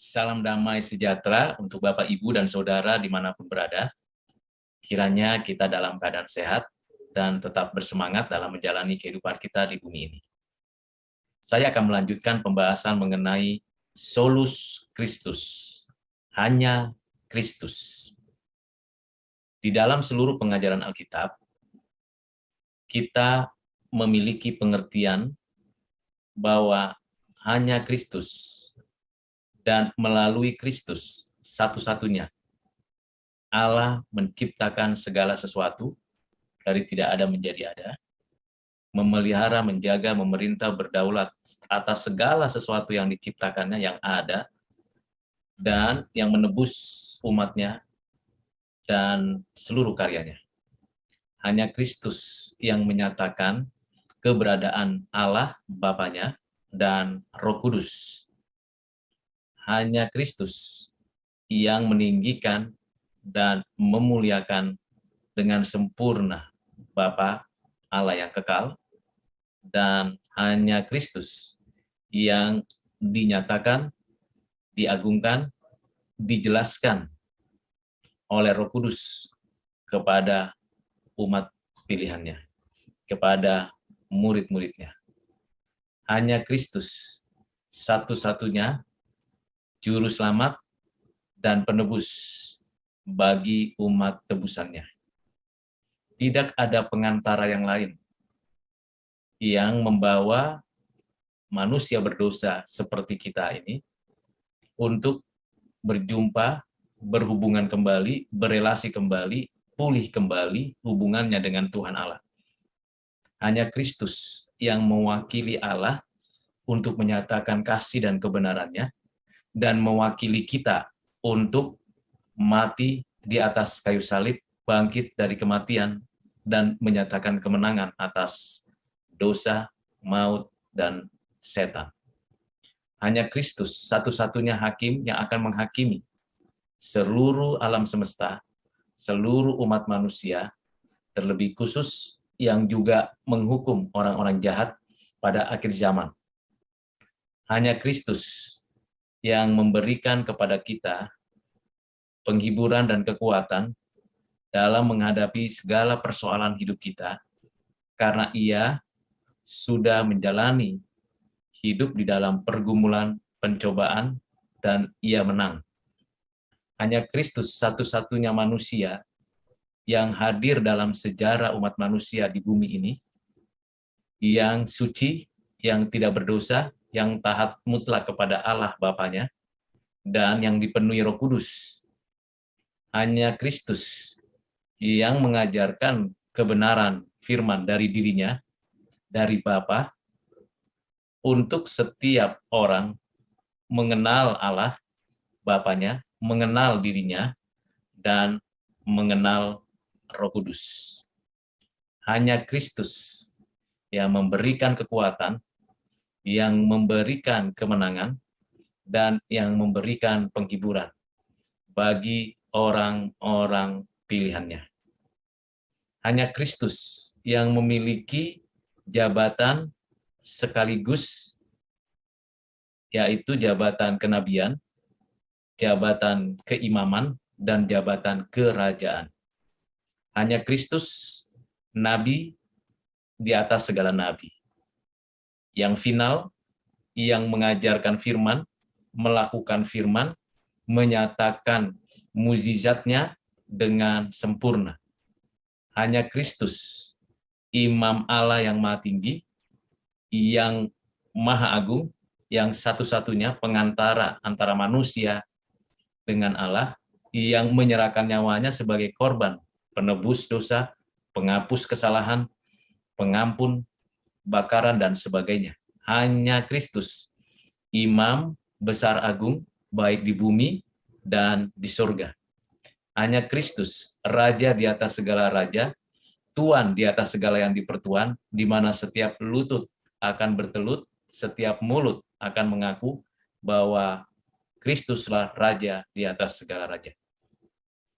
Salam damai sejahtera untuk Bapak, Ibu, dan Saudara dimanapun berada. Kiranya kita dalam keadaan sehat dan tetap bersemangat dalam menjalani kehidupan kita di bumi ini. Saya akan melanjutkan pembahasan mengenai solus Christus, hanya Kristus. Di dalam seluruh pengajaran Alkitab, kita memiliki pengertian bahwa hanya Kristus dan melalui Kristus satu-satunya Allah menciptakan segala sesuatu dari tidak ada menjadi ada, memelihara, menjaga, memerintah, berdaulat atas segala sesuatu yang diciptakannya yang ada, dan yang menebus umatnya dan seluruh karyanya. Hanya Kristus yang menyatakan keberadaan Allah Bapanya dan Roh Kudus. Hanya Kristus yang meninggikan dan memuliakan dengan sempurna Bapa Allah yang kekal, dan hanya Kristus yang dinyatakan, diagungkan, dijelaskan oleh Roh Kudus kepada umat pilihannya, kepada murid-muridnya. Hanya Kristus satu-satunya juru selamat dan penebus bagi umat tebusannya. Tidak ada pengantara yang lain yang membawa manusia berdosa seperti kita ini untuk berjumpa, berhubungan kembali, berelasi kembali, pulih kembali hubungannya dengan Tuhan Allah. Hanya Kristus yang mewakili Allah untuk menyatakan kasih dan kebenarannya, dan mewakili kita untuk mati di atas kayu salib, bangkit dari kematian, dan menyatakan kemenangan atas dosa, maut, dan setan. Hanya Kristus satu-satunya hakim yang akan menghakimi seluruh alam semesta, seluruh umat manusia, terlebih khusus yang juga menghukum orang-orang jahat pada akhir zaman. Hanya Kristus yang memberikan kepada kita penghiburan dan kekuatan dalam menghadapi segala persoalan hidup kita, karena Ia sudah menjalani hidup di dalam pergumulan, pencobaan, dan Ia menang. Hanya Kristus satu-satunya manusia yang hadir dalam sejarah umat manusia di bumi ini, yang suci, yang tidak berdosa, yang taat mutlak kepada Allah Bapanya, dan yang dipenuhi Roh Kudus. Hanya Kristus yang mengajarkan kebenaran firman dari dirinya, dari Bapa, untuk setiap orang mengenal Allah Bapanya, mengenal dirinya, dan mengenal Roh Kudus. Hanya Kristus yang memberikan kekuatan, yang memberikan kemenangan, dan yang memberikan penghiburan bagi orang-orang pilihannya. Hanya Kristus yang memiliki jabatan sekaligus, yaitu jabatan kenabian, jabatan keimaman, dan jabatan kerajaan. Hanya Kristus, nabi di atas segala nabi. Yang final, yang mengajarkan firman, melakukan firman, menyatakan mukjizatnya dengan sempurna. Hanya Kristus, Imam Allah yang Maha Tinggi, yang Maha Agung, yang satu-satunya pengantara antara manusia dengan Allah, yang menyerahkan nyawanya sebagai korban, penebus dosa, penghapus kesalahan, pengampun, bakaran, dan sebagainya. Hanya Kristus, Imam besar agung, baik di bumi dan di surga. Hanya Kristus, Raja di atas segala raja, Tuan di atas segala yang dipertuan, di mana setiap lutut akan bertelut, setiap mulut akan mengaku bahwa Kristuslah Raja di atas segala raja.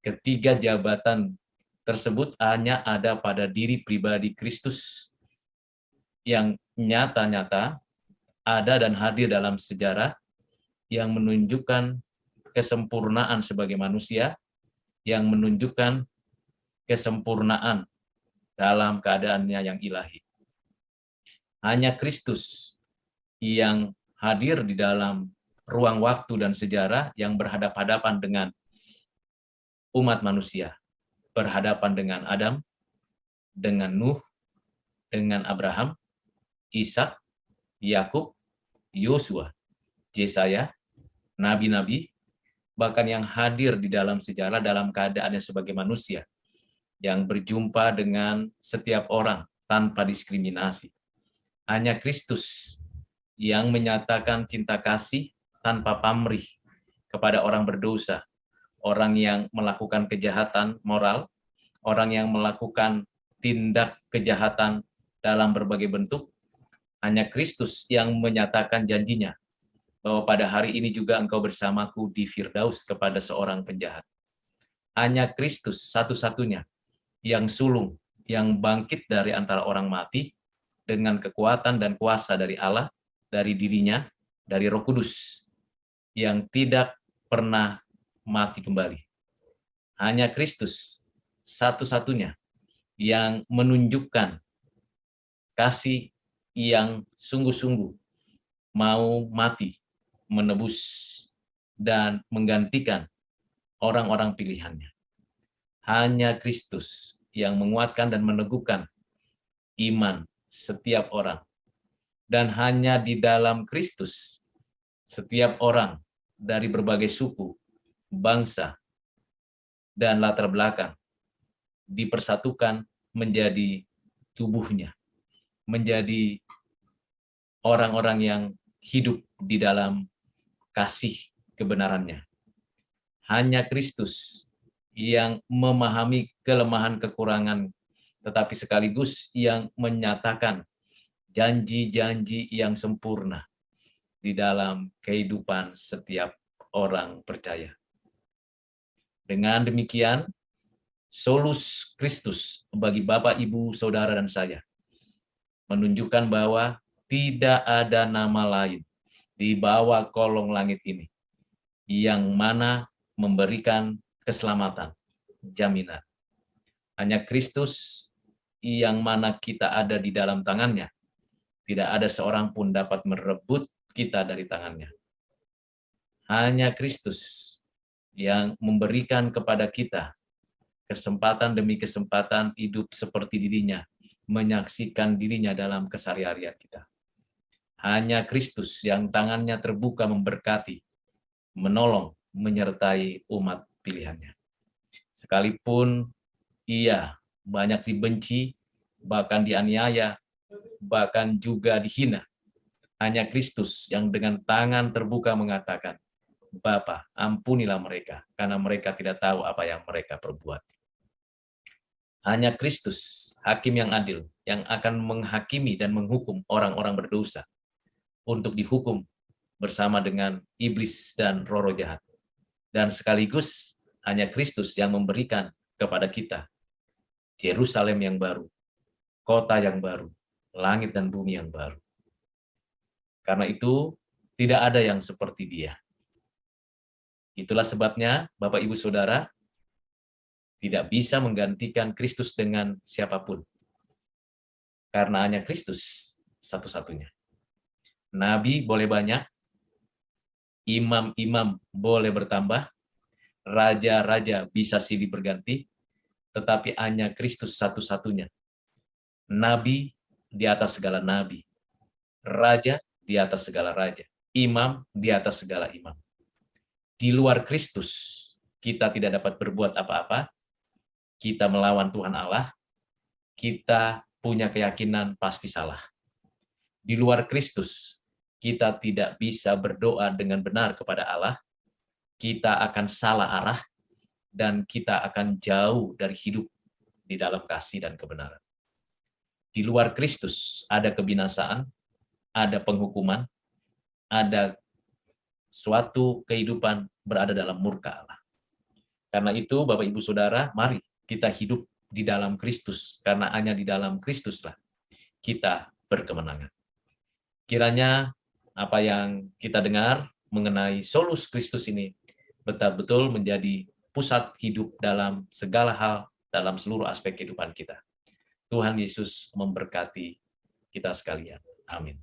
Ketiga jabatan tersebut hanya ada pada diri pribadi Kristus yang nyata-nyata ada dan hadir dalam sejarah, yang menunjukkan kesempurnaan sebagai manusia, yang menunjukkan kesempurnaan dalam keadaannya yang ilahi. Hanya Kristus yang hadir di dalam ruang waktu dan sejarah yang berhadapan-hadapan dengan umat manusia, berhadapan dengan Adam, dengan Nuh, dengan Abraham, Ishak, Yakub, Yosua, Yesaya, nabi-nabi, bahkan yang hadir di dalam sejarah dalam keadaannya sebagai manusia, yang berjumpa dengan setiap orang tanpa diskriminasi. Hanya Kristus yang menyatakan cinta kasih tanpa pamrih kepada orang berdosa, orang yang melakukan kejahatan moral, orang yang melakukan tindak kejahatan dalam berbagai bentuk. Hanya Kristus yang menyatakan janjinya bahwa pada hari ini juga engkau bersamaku di Firdaus kepada seorang penjahat. Hanya Kristus satu-satunya yang sulung, yang bangkit dari antara orang mati dengan kekuatan dan kuasa dari Allah, dari dirinya, dari Roh Kudus, yang tidak pernah mati kembali. Hanya Kristus satu-satunya yang menunjukkan kasih yang sungguh-sungguh mau mati, menebus, dan menggantikan orang-orang pilihannya. Hanya Kristus yang menguatkan dan meneguhkan iman setiap orang. Dan hanya di dalam Kristus, setiap orang dari berbagai suku, bangsa, dan latar belakang dipersatukan menjadi tubuhnya, menjadi orang-orang yang hidup di dalam kasih kebenarannya. Hanya Kristus yang memahami kelemahan kekurangan, tetapi sekaligus yang menyatakan janji-janji yang sempurna di dalam kehidupan setiap orang percaya. Dengan demikian, solus Kristus bagi Bapak, Ibu, Saudara, dan saya menunjukkan bahwa tidak ada nama lain di bawah kolong langit ini yang mana memberikan keselamatan, jaminan. Hanya Kristus yang mana kita ada di dalam tangannya. Tidak ada seorang pun dapat merebut kita dari tangannya. Hanya Kristus yang memberikan kepada kita kesempatan demi kesempatan hidup seperti dirinya, menyaksikan dirinya dalam keseharian kita. Hanya Kristus yang tangannya terbuka memberkati, menolong, menyertai umat pilihannya. Sekalipun ia banyak dibenci, bahkan dianiaya, bahkan juga dihina, hanya Kristus yang dengan tangan terbuka mengatakan, Bapa, ampunilah mereka, karena mereka tidak tahu apa yang mereka perbuat. Hanya Kristus, hakim yang adil, yang akan menghakimi dan menghukum orang-orang berdosa untuk dihukum bersama dengan iblis dan roh-roh jahat. Dan sekaligus hanya Kristus yang memberikan kepada kita Yerusalem yang baru, kota yang baru, langit dan bumi yang baru. Karena itu, tidak ada yang seperti Dia. Itulah sebabnya, Bapak, Ibu, Saudara, tidak bisa menggantikan Kristus dengan siapapun. Karena hanya Kristus satu-satunya. Nabi boleh banyak, imam-imam boleh bertambah, raja-raja bisa silih berganti, tetapi hanya Kristus satu-satunya. Nabi di atas segala nabi, raja di atas segala raja, imam di atas segala imam. Di luar Kristus, kita tidak dapat berbuat apa-apa, kita melawan Tuhan Allah, kita punya keyakinan pasti salah. Di luar Kristus, kita tidak bisa berdoa dengan benar kepada Allah, kita akan salah arah, dan kita akan jauh dari hidup di dalam kasih dan kebenaran. Di luar Kristus ada kebinasaan, ada penghukuman, ada suatu kehidupan berada dalam murka Allah. Karena itu, Bapak, Ibu, Saudara, mari kita hidup di dalam Kristus, karena hanya di dalam Kristuslah kita berkemenangan. Kiranya apa yang kita dengar mengenai solus Kristus ini betul-betul menjadi pusat hidup dalam segala hal, dalam seluruh aspek kehidupan kita. Tuhan Yesus memberkati kita sekalian. Amin.